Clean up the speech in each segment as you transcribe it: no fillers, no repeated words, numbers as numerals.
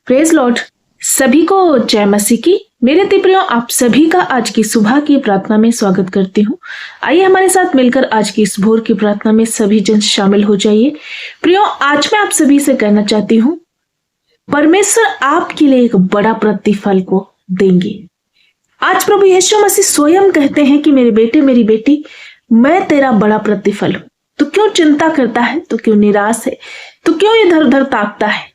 Praise Lord. सभी को जय मसीह की। मेरे प्रियो, आप सभी का आज की सुबह की प्रार्थना में स्वागत करती हूँ। आइए हमारे साथ मिलकर आज की इस भोर की प्रार्थना में सभी जन शामिल हो जाइए। प्रियो, आज मैं आप सभी से कहना चाहती हूँ, परमेश्वर आपके लिए एक बड़ा प्रतिफल को देंगे। आज प्रभु यीशु मसीह स्वयं कहते हैं कि मेरे बेटे मेरी बेटी, मैं तेरा बड़ा प्रतिफल हूँ। तो क्यों चिंता करता है, तो क्यों निराश है, तो क्यों इधर उधर ताकता है?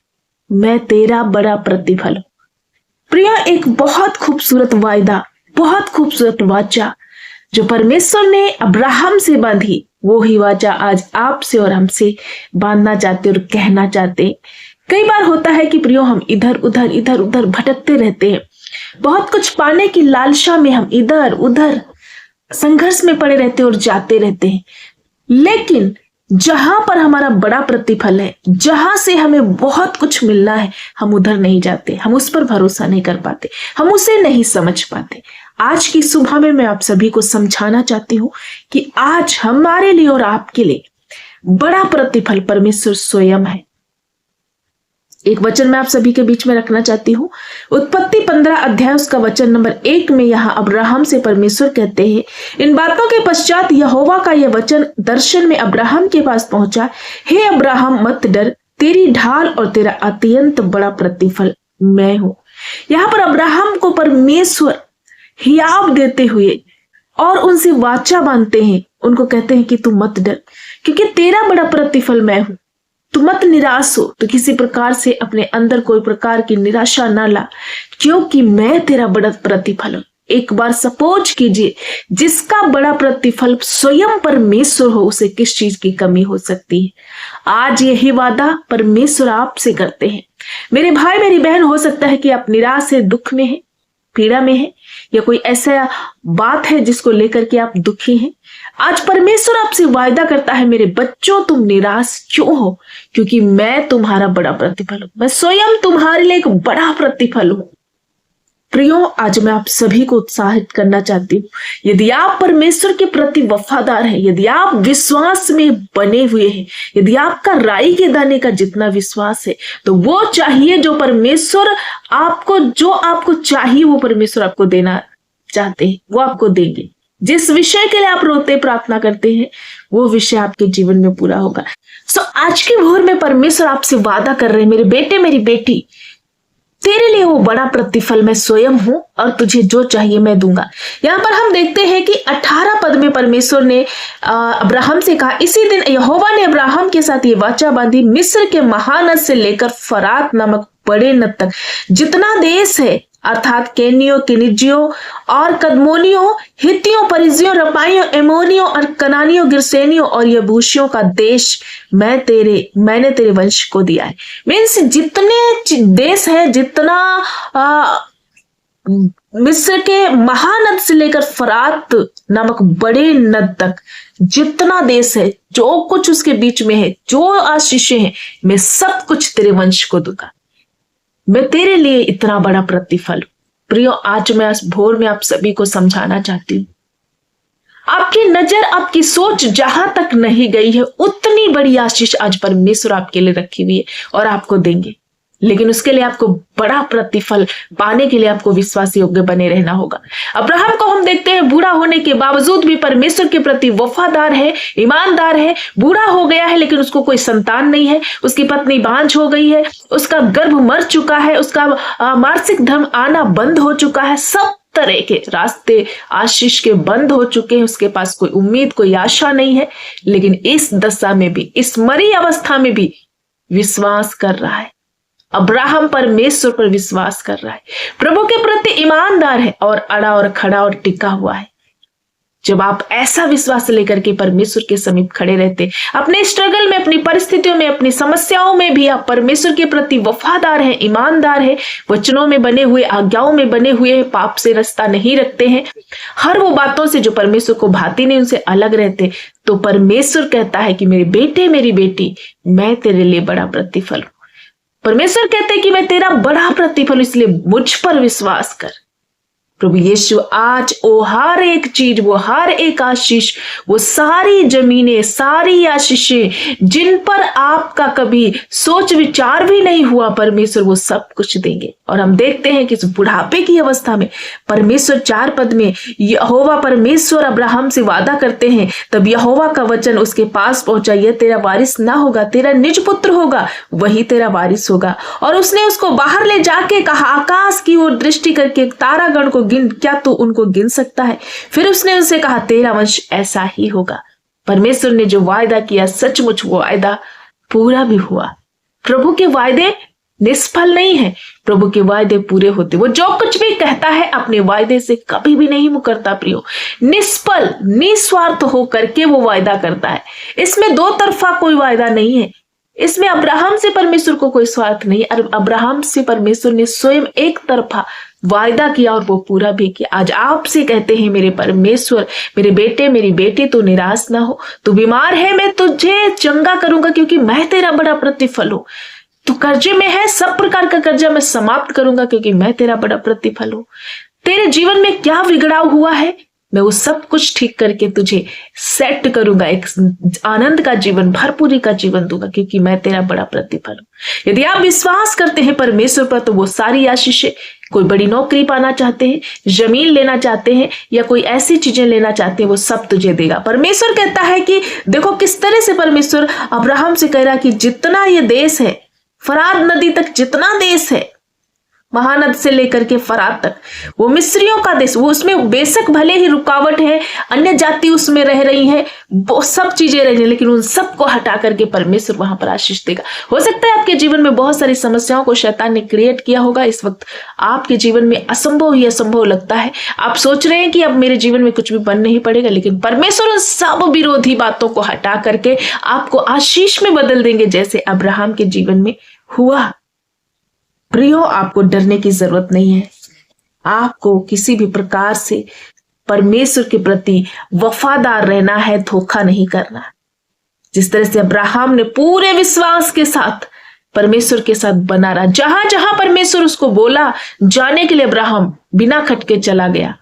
मैं तेरा बड़ा प्रतिफल हूं। प्रिया, एक बहुत खूबसूरत वायदा, बहुत खूबसूरत वाचा जो परमेश्वर ने अब्राहम से बांधी, वो ही वाचा आज आपसे और हमसे बांधना चाहते और कहना चाहते। कई बार होता है कि प्रियो, हम इधर उधर भटकते रहते हैं। बहुत कुछ पाने की लालसा में हम इधर उधर संघर्ष में पड़े रहते और जाते रहते हैं। लेकिन जहां पर हमारा बड़ा प्रतिफल है, जहां से हमें बहुत कुछ मिलना है, हम उधर नहीं जाते, हम उस पर भरोसा नहीं कर पाते, हम उसे नहीं समझ पाते। आज की सुबह में मैं आप सभी को समझाना चाहती हूं कि आज हमारे लिए और आपके लिए बड़ा प्रतिफल परमेश्वर स्वयं है। एक वचन मैं आप सभी के बीच में रखना चाहती हूँ। उत्पत्ति 15 अध्याय उसका वचन नंबर 1 में यहाँ अब्राहम से परमेश्वर कहते हैं, इन बातों के पश्चात यहोवा का यह वचन दर्शन में अब्राहम के पास पहुंचा, हे अब्राहम मत डर, तेरी ढाल और तेरा अत्यंत बड़ा प्रतिफल मैं हूं। यहाँ पर अब्राहम को परमेश्वर हियाव देते हुए और उनसे वाचा बांधते हैं, उनको कहते हैं कि तू मत डर, क्योंकि तेरा बड़ा प्रतिफल मैं हूं। तू मत निराश हो, तो किसी प्रकार से अपने अंदर कोई प्रकार की निराशा ना ला, क्योंकि मैं तेरा बड़ा प्रतिफल हूं। एक बार सपोज कीजिए, जिसका बड़ा प्रतिफल स्वयं परमेश्वर हो, उसे किस चीज की कमी हो सकती है? आज यही वादा परमेश्वर आपसे करते हैं। मेरे भाई मेरी बहन, हो सकता है कि आप निराश है, दुख में है, पीड़ा में है, या कोई ऐसा बात है जिसको लेकर के आप दुखी हैं। आज परमेश्वर आपसे वायदा करता है, मेरे बच्चों तुम निराश क्यों हो, क्योंकि मैं तुम्हारा बड़ा प्रतिफल हूं। मैं स्वयं तुम्हारे लिए एक बड़ा प्रतिफल हूं। प्रियो, आज मैं आप सभी को उत्साहित करना चाहती हूँ, यदि आप परमेश्वर के प्रति वफादार हैं, यदि आप विश्वास में बने हुए हैं, यदि आपका राई के दाने का जितना विश्वास है, तो वो चाहिए जो परमेश्वर आपको, जो आपको चाहिए वो परमेश्वर आपको देना चाहते हैं, वो आपको देंगे। जिस विषय के लिए आप रोते प्रार्थना करते हैं, वो विषय आपके जीवन में पूरा होगा। आज के भोर में परमेश्वर आपसे वादा कर रहे हैं, मेरे बेटे मेरी बेटी, तेरे लिए वो बड़ा प्रतिफल मैं स्वयं हूं और तुझे जो चाहिए मैं दूंगा। यहाँ पर हम देखते हैं कि 18 पद में परमेश्वर ने अब्राहम से कहा, इसी दिन यहोवा ने अब्राहम के साथ ये वाचा बांधी, मिस्र के महानद से लेकर फरात नामक बड़े नद तक जितना देश है, अर्थात केनियों, किनिजियों और कदमोनियों, हित्तियों, परिजियों, रपाइयों, एमोनियों और कनानियों, गिरसेनियों और यबूसियों का देश मैंने तेरे वंश को दिया है। मीन्स जितने देश है, जितना मिस्र के महानद से लेकर फरात नामक बड़े नद तक जितना देश है, जो कुछ उसके बीच में है, जो आशीषें हैं, मैं सब कुछ तेरे वंश को दूंगा। मैं तेरे लिए इतना बड़ा प्रतिफल। प्रियो, आज मैं इस भोर में आप सभी को समझाना चाहती हूं, आपकी नजर, आपकी सोच जहां तक नहीं गई है, उतनी बड़ी आशीष आज परमेश्वर आपके लिए रखी हुई है और आपको देंगे। लेकिन उसके लिए आपको बड़ा प्रतिफल पाने के लिए आपको विश्वास योग्य बने रहना होगा। अब्राहम को हम देखते हैं, बूढ़ा होने के बावजूद भी परमेश्वर के प्रति वफादार है, ईमानदार है। बूढ़ा हो गया है लेकिन उसको कोई संतान नहीं है, उसकी पत्नी बांझ हो गई है, उसका गर्भ मर चुका है, उसका मासिक धर्म आना बंद हो चुका है, सब तरह के रास्ते आशीष के बंद हो चुके हैं, उसके पास कोई उम्मीद, कोई आशा नहीं है। लेकिन इस दशा में भी, इस मरी अवस्था में भी विश्वास कर रहा है। अब्राहम परमेश्वर पर विश्वास कर रहा है, प्रभु के प्रति ईमानदार है और अड़ा और खड़ा और टिका हुआ है। जब आप ऐसा विश्वास लेकर के परमेश्वर के समीप खड़े रहते, अपने स्ट्रगल में, अपनी परिस्थितियों में, अपनी समस्याओं में भी आप परमेश्वर के प्रति वफादार हैं, ईमानदार है, वचनों में बने हुए, आज्ञाओं में बने हुए, पाप से रास्ता नहीं रखते हैं, हर वो बातों से जो परमेश्वर को भाती नहीं उनसे अलग रहते, तो परमेश्वर कहता है कि मेरे बेटे मेरी बेटी, मैं तेरे लिए बड़ा प्रतिफल हूं। परमेश्वर कहते हैं कि मैं तेरा बड़ा प्रतिफल, इसलिए मुझ पर विश्वास कर। प्रभु यीशु आज वो हर एक चीज, वो हर एक आशीष, वो सारी जमीनें, सारी आशीषें जिन पर आपका कभी सोच विचार भी नहीं हुआ, परमेश्वर वो सब कुछ देंगे। और हम देखते हैं कि इस बुढ़ापे की अवस्था में परमेश्वर 4 पद में यहोवा परमेश्वर अब्राहम से वादा करते हैं। तब यहोवा का वचन उसके पास पहुंचा, यह तेरा वारिस ना होगा, तेरा निज पुत्र होगा, वही तेरा वारिस होगा। और उसने उसको बाहर ले जाके कहा, आकाश की ओर दृष्टि करके तारागण को गिन, क्या तू उनको गिन सकता है? फिर उसने उनसे कहा, तेरा वंश ऐसा ही होगा। परमेश्वर ने जो वायदा किया सचमुच वो वायदा पूरा भी हुआ। प्रभु के वायदे निष्फल नहीं है, प्रभु के वायदे पूरे होते। वो जो कुछ भी कहता है अपने वायदे से कभी भी नहीं मुकरता प्रियो। निष्फल निस्वार्थ हो करके वो वायदा करता है। इसमें दो तरफा कोई वायदा नहीं है। इसमें अब्राहम से परमेश्वर को कोई स्वार्थ नहीं। अब्राहम से परमेश्वर ने स्वयं एक तरफा वायदा किया और वो पूरा भी किया। आज आपसे कहते हैं, मेरे परमेश्वर, मेरे बेटे, मेरी बेटी, तू निराश ना हो। तू बीमार है, मैं तुझे चंगा करूंगा, क्योंकि मैं तेरा बड़ा प्रतिफल हूं। तू कर्जे में है, सब प्रकार का कर्जा मैं समाप्त करूंगा, क्योंकि मैं तेरा बड़ा प्रतिफल हूं। तेरे जीवन में क्या बिगड़ाव हुआ है, मैं वो सब कुछ ठीक करके तुझे सेट करूंगा, एक आनंद का जीवन, भरपूरी का जीवन दूंगा, क्योंकि मैं तेरा बड़ा प्रतिफल हूं। यदि आप विश्वास करते हैं परमेश्वर पर, तो वो सारी आशीषें, कोई बड़ी नौकरी पाना चाहते हैं, जमीन लेना चाहते हैं, या कोई ऐसी चीजें लेना चाहते हैं, वो सब तुझे देगा। परमेश्वर कहता है कि देखो किस तरह से परमेश्वर अब्राहम से कह रहा कि जितना ये देश है, फरात नदी तक जितना देश है, महानद से लेकर के फरात तक, वो मिस्रियों का देश, वो उसमें बेशक भले ही रुकावट है, अन्य जाति उसमें रह रही है, वो सब चीजें रह रही है, लेकिन उन सबको हटा करके परमेश्वर वहां पर आशीष देगा। हो सकता है आपके जीवन में बहुत सारी समस्याओं को शैतान ने क्रिएट किया होगा। इस वक्त आपके जीवन में असंभव ही असंभव लगता है। आप सोच रहे हैं कि अब मेरे जीवन में कुछ भी बन नहीं पड़ेगा, लेकिन परमेश्वर उन सब विरोधी बातों को हटा करके आपको आशीष में बदल देंगे, जैसे अब्राहम के जीवन में हुआ। प्रियो, आपको डरने की जरूरत नहीं है। आपको किसी भी प्रकार से परमेश्वर के प्रति वफादार रहना है, धोखा नहीं करना। जिस तरह से अब्राहम ने पूरे विश्वास के साथ परमेश्वर के साथ बना रहा, जहां जहां परमेश्वर उसको बोला जाने के लिए, अब्राहम बिना खटके चला गया।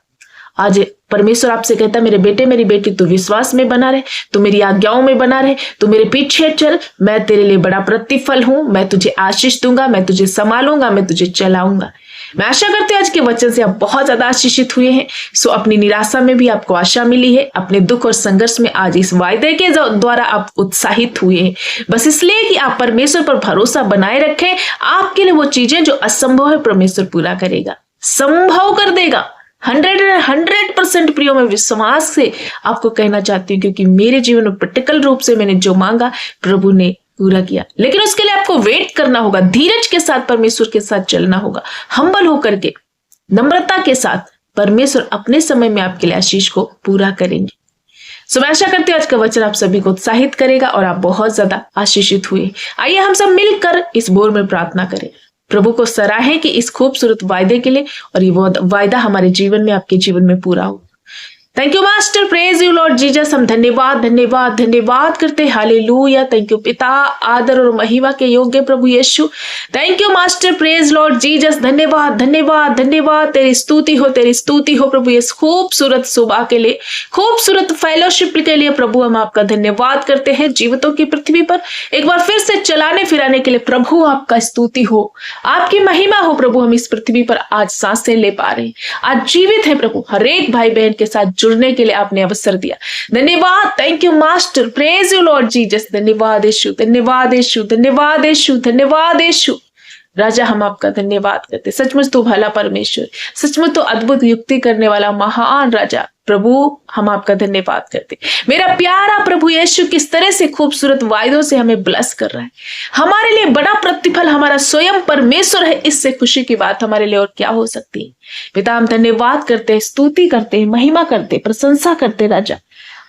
आज परमेश्वर आपसे कहता है, मेरे बेटे, मेरी बेटी, तू विश्वास में बना रहे, तू मेरी आज्ञाओं में बना रहे, तू मेरे पीछे चल, मैं तेरे लिए बड़ा प्रतिफल हूं, मैं तुझे आशीष दूंगा, मैं तुझे संभालूंगा, मैं तुझे चलाऊंगा। मैं आशा करती हूँ आज के वचन से आप बहुत ज्यादा आशीषित हुए हैं। सो अपनी निराशा में भी आपको आशा मिली है, अपने दुख और संघर्ष में आज इस वायदे के द्वारा आप उत्साहित हुए हैं, बस इसलिए कि आप परमेश्वर पर भरोसा बनाए रखें। आपके लिए वो चीजें जो असंभव है, परमेश्वर पूरा करेगा, संभव कर देगा। 100% प्रियो, मैं विश्वास से आपको कहना चाहती हूँ, क्योंकि मेरे जीवन में प्रैक्टिकल रूप से मैंने जो मांगा प्रभु ने पूरा किया। लेकिन उसके लिए आपको वेट करना होगा, धीरज के साथ परमेश्वर के साथ चलना होगा, हम्बल होकर के, नम्रता के साथ। परमेश्वर अपने समय में आपके लिए आशीष को पूरा करेंगे। सो मैं आशा करती हूँ आज का वचन आप सभी को उत्साहित करेगा और आप बहुत ज्यादा आशीषित हुए। आइए हम सब मिलकर इस भोर में प्रार्थना करें, प्रभु को सराहें कि इस खूबसूरत वायदे के लिए, और ये वायदा हमारे जीवन में, आपके जीवन में पूरा हो। Thank you master, praise you Lord Jesus. हम धन्यवाद धन्यवाद धन्यवाद करते, हालेलुया। थैंक यू पिता, आदर और महिमा के योग्य प्रभु यीशु। Thank you master, praise Lord Jesus. धन्यवाद धन्यवाद धन्यवाद, तेरी स्तुति हो, तेरी स्तुति हो प्रभु। इस खूबसूरत सुबह के लिए, खूबसूरत फेलोशिप के लिए प्रभु हम आपका धन्यवाद करते हैं। जीवितों की पृथ्वी पर एक बार फिर से चलाने फिराने के लिए प्रभु आपका स्तुति हो, आपकी महिमा हो प्रभु। हम इस पृथ्वी पर आज सांसें ले पा रहे हैं, आज जीवित है प्रभु। हर एक भाई बहन के साथ जुड़ने के लिए आपने अवसर दिया, धन्यवाद। Thank you master, praise you Lord Jesus. धन्यवाद यीशु, धन्यवाद यीशु, धन्यवाद यीशु, धन्यवाद यीशु। राजा हम आपका धन्यवाद करते, सचमुच तो भला परमेश्वर, सचमुच तो अद्भुत युक्ति करने वाला महान राजा प्रभु, हम आपका धन्यवाद करते। मेरा प्यारा प्रभु यीशु किस तरह से खूबसूरत वायदों से हमें ब्लेस कर रहा है। हमारे लिए बड़ा प्रतिफल हमारा स्वयं परमेश्वर है। इससे खुशी की बात हमारे लिए और क्या हो सकती है। पिता हम धन्यवाद करते हैं, स्तुति करते हैं, महिमा करते, प्रशंसा करते। राजा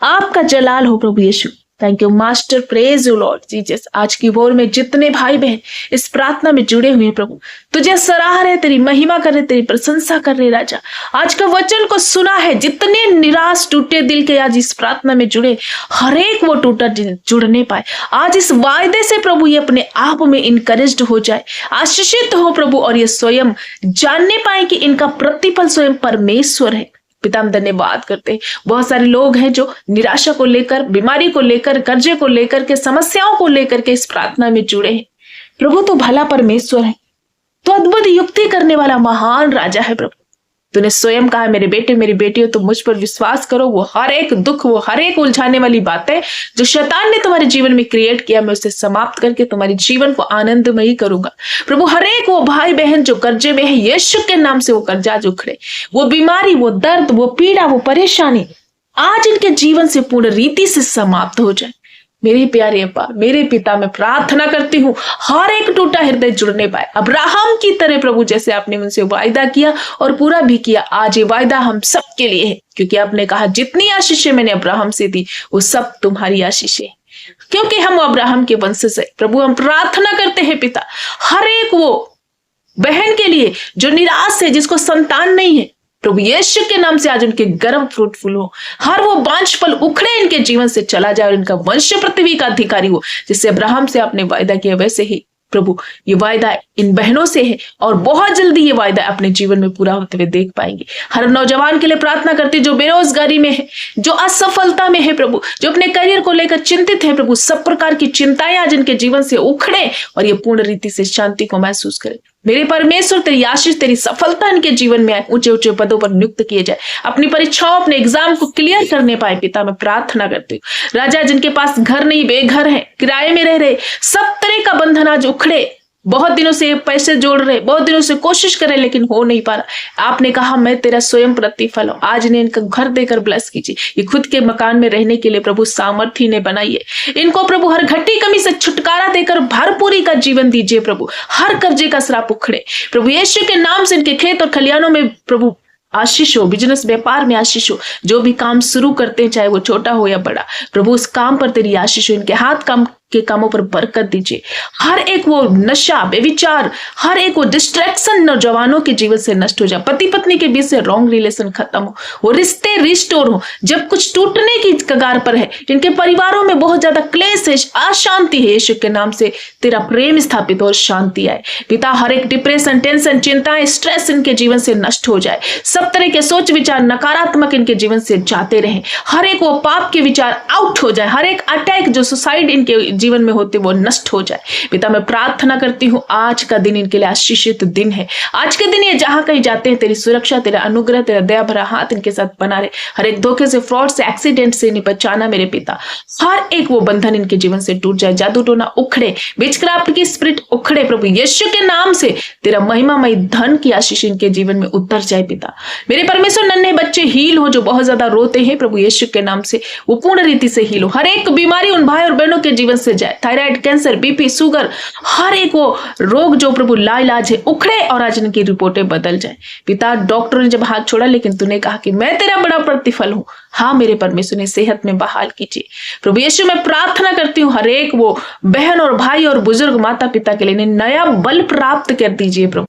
आपका जलाल हो प्रभु यीशु, thank you master, praise you Lord Jesus. आज की भोर में जितने भाई बहन इस प्रार्थना में जुड़े हुए हैं प्रभु, तुझे सराह रहे, तेरी महिमा कर रहे, तेरी प्रशंसा कर रहे राजा। आज का वचन को सुना है, जितने निराश टूटे दिल के आज इस प्रार्थना में जुड़े, हर एक वो टूटा दिल जुड़ने पाए आज इस वायदे से प्रभु, ये अपने आप में इनकरेज्ड हो जाए, आशीषित हो प्रभु, और ये स्वयं जानने पाए कि इनका प्रतिफल स्वयं परमेश्वर है। पिता हम धन्यवाद करते हैं। बहुत सारे लोग हैं जो निराशा को लेकर, बीमारी को लेकर, कर्जे को लेकर के, समस्याओं को लेकर के इस प्रार्थना में जुड़े हैं। प्रभु तो भला परमेश्वर है, तो अद्भुत युक्ति करने वाला महान राजा है प्रभु। तूने स्वयं कहा, मेरे बेटे मेरी बेटियों तुम मुझ पर विश्वास करो, वो हर एक दुख, वो हर एक उलझाने वाली बातें जो शैतान ने तुम्हारे जीवन में क्रिएट किया, मैं उसे समाप्त करके तुम्हारे जीवन को आनंदमयी करूंगा। प्रभु हर एक वो भाई बहन जो कर्जे में है, यीशु के नाम से वो कर्जा आज उखड़े, वो बीमारी, वो दर्द, वो पीड़ा, वो परेशानी आज इनके जीवन से पूर्ण रीति से समाप्त हो जाए। मेरे प्यारे अब्बा, मेरे पिता, मैं प्रार्थना करती हूँ हर एक टूटा हृदय जुड़ने पाए अब्राहम की तरह प्रभु, जैसे आपने उनसे वायदा किया और पूरा भी किया। आज ये वायदा हम सबके लिए है, क्योंकि आपने कहा जितनी आशीषें मैंने अब्राहम से दी वो सब तुम्हारी आशीषें, क्योंकि हम अब्राहम के वंशज है। प्रभु हम प्रार्थना करते हैं पिता, हर एक वो बहन के लिए जो निराश है, जिसको संतान नहीं है, प्रभु यीशु के नाम से आज उनके गर्भ फ्रूटफुल हो, हर वो बांझपन उखड़े इनके जीवन से चला जाए और इनका वंश पृथ्वी का अधिकारी हो। जिससे अब्राहम से आपने वायदा किया, वैसे ही प्रभु ये वायदा इन बहनों से है और बहुत जल्दी ये वायदा अपने जीवन में पूरा होते हुए देख पाएंगे। हर नौजवान के लिए प्रार्थना करती जो बेरोजगारी में है, जो असफलता में है प्रभु, जो अपने करियर को लेकर चिंतित है प्रभु, सब प्रकार की चिंताएं आज इनके जीवन से उखड़े और ये पूर्ण रीति से शांति को महसूस करें। मेरे परमेश्वर तेरी आशीष, तेरी सफलता इनके जीवन में आए, ऊंचे ऊंचे पदों पर नियुक्त किए जाए, अपनी परीक्षाओं, अपने एग्जाम को क्लियर करने पाए। पिता मैं प्रार्थना करती हूँ राजा, जिनके पास घर नहीं, बेघर है, किराए में रह रहे, सब तरह का बंधन आज उखड़े, बहुत दिनों से पैसे जोड़ रहे, बहुत दिनों से कोशिश कर रहे लेकिन हो नहीं पा रहा। आपने कहा मैं तेरा स्वयं प्रतिफल हूं। आज इन्हें इनका घर देकर ब्लेस कीजिए। ये खुद के मकान में रहने के लिए प्रभु सामर्थ्य ने बनाइए। इनको प्रभु हर घटी कमी से छुटकारा देकर भरपूरी का जीवन दीजिए प्रभु। हर कर्जे का श्राप उखड़े प्रभु यीशु के नाम से। इनके खेत और खलियानों में प्रभु आशीष हो, बिजनेस व्यापार में आशीष हो, जो भी काम शुरू करते हैं चाहे वो छोटा हो या बड़ा, प्रभु उस काम पर तेरी आशीष हो। इनके हाथ काम के कामों पर बरकत दीजिए। हर एक वो नशा, बेविचार, हर एक वो डिस्ट्रैक्शन नौजवानों के जीवन से नष्ट हो जाए। पति पत्नी के बीच से रॉन्ग रिलेशन खत्म हो, वो रिश्ते रिस्टोर हो। जब कुछ टूटने की कगार पर है, इनके परिवारों में बहुत ज्यादा क्लेश है, अशांति है, यीशु के नाम से तेरा प्रेम स्थापित और शांति आए। पिता हर एक डिप्रेशन, टेंशन, चिंताएं, स्ट्रेस इनके जीवन से नष्ट हो जाए। सब तरह के सोच विचार नकारात्मक इनके जीवन से जाते रहे। हर एक वो पाप के विचार आउट हो जाए। हर एक अटैक जो सुसाइड इनके जीवन में होते वो नष्ट हो जाए। पिता मैं प्रार्थना करती हूँ आज का दिन इनके लिए आशीषित दिन है। आज के दिन ये जहां कहीं जाते हैं तेरी सुरक्षा, तेरा अनुग्रह, तेरा दया भरा हाथ इनके साथ बना रहे। हर एक धोखे से, फ्रॉड से, एक्सीडेंट से इन्हें बचाना मेरे पिता। हर एक वो बंधन इनके जीवन से टूट जाए। जादू टोना उखड़े, विचक्राफ्ट की स्पिरिट उखड़े प्रभु यीशु के नाम से। तेरा महिमामय धन की आशीष इनके जीवन में उतर जाए पिता। मेरे परमेश्वर नन्हे बच्चे हील हो जो बहुत ज्यादा रोते हैं प्रभु यीशु के नाम से, वो पूर्ण रीति से हील हो। हर एक बीमारी उन भाई और बहनों के जीवन से जाए। थायराइड, कैंसर, बीपी, शुगर, हर एक वो रोग जो प्रभु लाइलाज है उखड़े और आज इनकी रिपोर्टें बदल जाए पिता। डॉक्टर ने जब हाथ छोड़ा लेकिन तूने कहा कि मैं तेरा बड़ा प्रतिफल हूं। हाँ मेरे परमेश्वर ने सेहत में बहाल कीजिए प्रभु यीशु। मैं प्रार्थना करती हूँ हर एक वो बहन और भाई और बुजुर्ग माता पिता के लिए नया बल प्राप्त कर दीजिए प्रभु।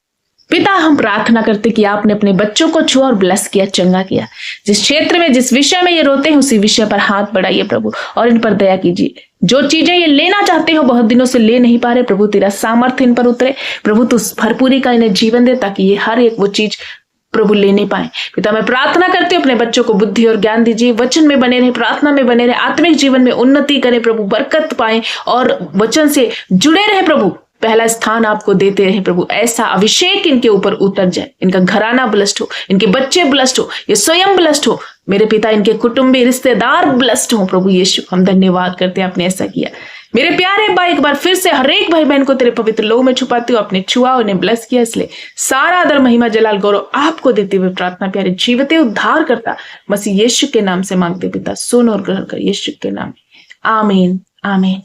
पिता हम प्रार्थना करते कि आपने अपने बच्चों को छुआ और ब्लेस किया, चंगा किया। जिस क्षेत्र में, जिस विषय में ये रोते हैं उसी विषय पर हाथ बढ़ाइए प्रभु और इन पर दया कीजिए। जो चीजें ये लेना चाहते हो बहुत दिनों से ले नहीं पा रहे, प्रभु तेरा सामर्थ्य इन पर उतरे प्रभु। तू भरपूरी का इन्हें जीवन दे ताकि ये हर एक वो चीज प्रभु लेने पाए। पिता मैं प्रार्थना करती हूँ अपने बच्चों को बुद्धि और ज्ञान दीजिए, वचन में बने रहे, प्रार्थना में बने रहे, आत्मिक जीवन में उन्नति करें प्रभु, बरकत पाए और वचन से जुड़े रहे प्रभु। पहला स्थान आपको देते रहे प्रभु। ऐसा अभिषेक इनके ऊपर उतर जाए। इनका घराना ब्लेस्ड हो, इनके बच्चे ब्लेस्ड हो, ये स्वयं ब्लेस्ड हो मेरे पिता। इनके कुटुंबी रिश्तेदार ब्लेस्ड हो प्रभु यीशु। हम धन्यवाद करते हैं आपने ऐसा किया। मेरे प्यारे भाई एक बार फिर से हर एक भाई बहन को तेरे पवित्र लोह में छुपाती हूँ। आपने छुआ, उन्हें ब्लेस किया, इसलिए सारा आदर, महिमा, जलाल, गौरव आपको देते हुए प्रार्थना प्यारे जीवते उद्धार करता मसीह यीशु के नाम से मांगते पिता। सुन और ग्रहण कर यीशु के नाम। आमीन आमीन।